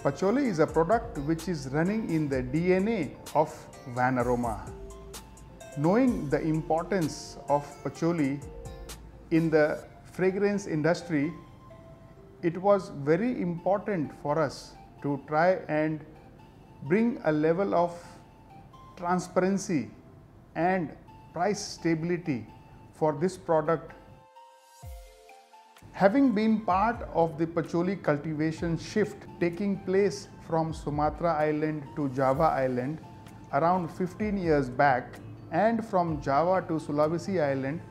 Pacholi is a product which is running in the DNA of Van Aroma. Knowing the importance of Pacholi in the fragrance industry, it was very important for us to try and bring a level of transparency and price stability for this product. Having been part of the Pacholi cultivation shift taking place from Sumatra Island to Java Island around 15 years back, and from Java to Sulawesi Island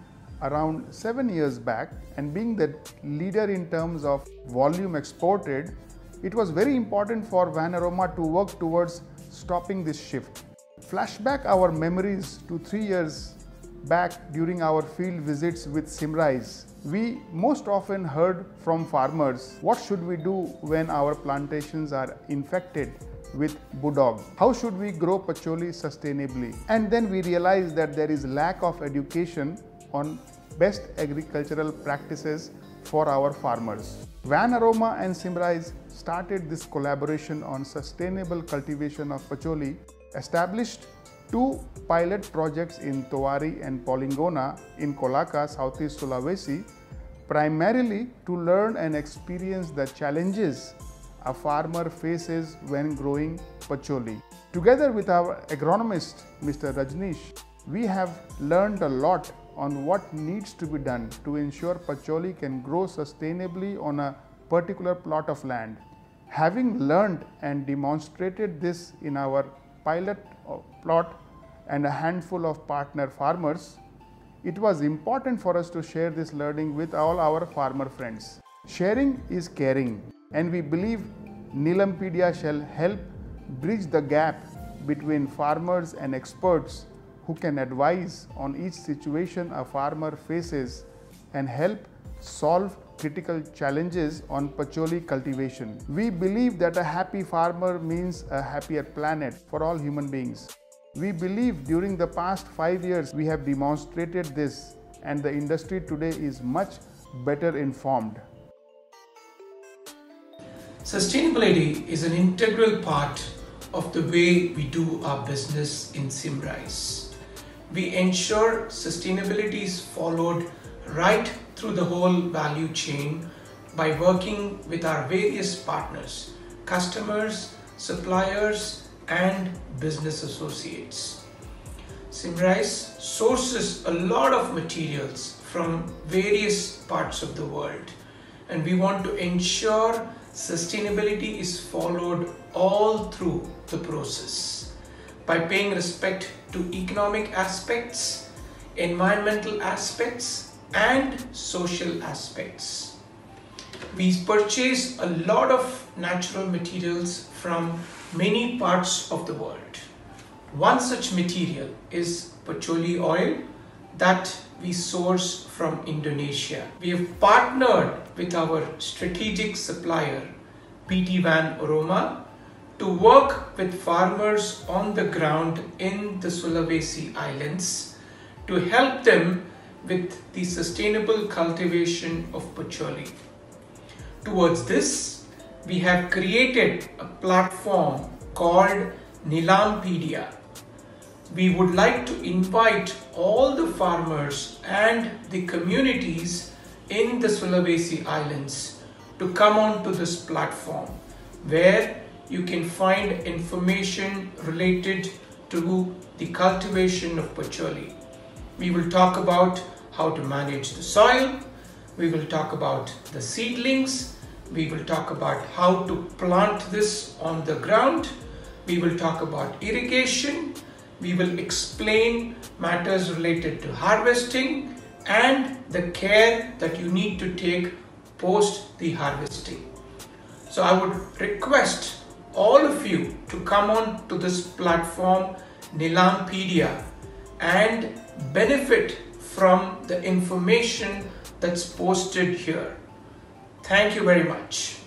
around 7 years back, and being the leader in terms of volume exported, it was very important for Van Aroma to work towards stopping this shift. Flashback our memories to 3 years back during our field visits with Symrise. We most often heard from farmers, what should we do when our plantations are infected with Budog? How should we grow Pacholi sustainably? And then we realized that there is lack of education on best agricultural practices for our farmers. Van Aroma and Symrise started this collaboration on sustainable cultivation of Pacholi, established 2 pilot projects in Towari and Polingona in Kolaka, Southeast Sulawesi, primarily to learn and experience the challenges a farmer faces when growing Pacholi. Together with our agronomist, Mr. Rajneesh, we have learned a lot on what needs to be done to ensure Pacholi can grow sustainably on a particular plot of land. Having learned and demonstrated this in our pilot plot and a handful of partner farmers, it was important for us to share this learning with all our farmer friends. Sharing is caring, and we believe Nilampedia shall help bridge the gap between farmers and experts who can advise on each situation a farmer faces and help solve critical challenges on Pacholi cultivation. We believe that a happy farmer means a happier planet for all human beings. We believe during the past 5 years we have demonstrated this, and the industry today is much better informed. Sustainability is an integral part of the way we do our business in Symrise. We ensure sustainability is followed right through the whole value chain by working with our various partners, customers, suppliers, and business associates. Symrise sources a lot of materials from various parts of the world, and we want to ensure sustainability is followed all through the process by paying respect to economic aspects, environmental aspects, and social aspects. We purchase a lot of natural materials from many parts of the world. One such material is Pacholi oil that we source from Indonesia. We have partnered with our strategic supplier, PT Van Aroma, to work with farmers on the ground in the Sulawesi Islands to help them with the sustainable cultivation of Pacholi. Towards this, we have created a platform called Nilampedia. We would like to invite all the farmers and the communities in the Sulawesi Islands to come onto this platform where you can find information related to the cultivation of Pacholi. We will talk about how to manage the soil, we will talk about the seedlings, we will talk about how to plant this on the ground, we will talk about irrigation, we will explain matters related to harvesting and the care that you need to take post the harvesting. So I would request all of you to come on to this platform Nilampedia and benefit from the information that's posted here. Thank you very much.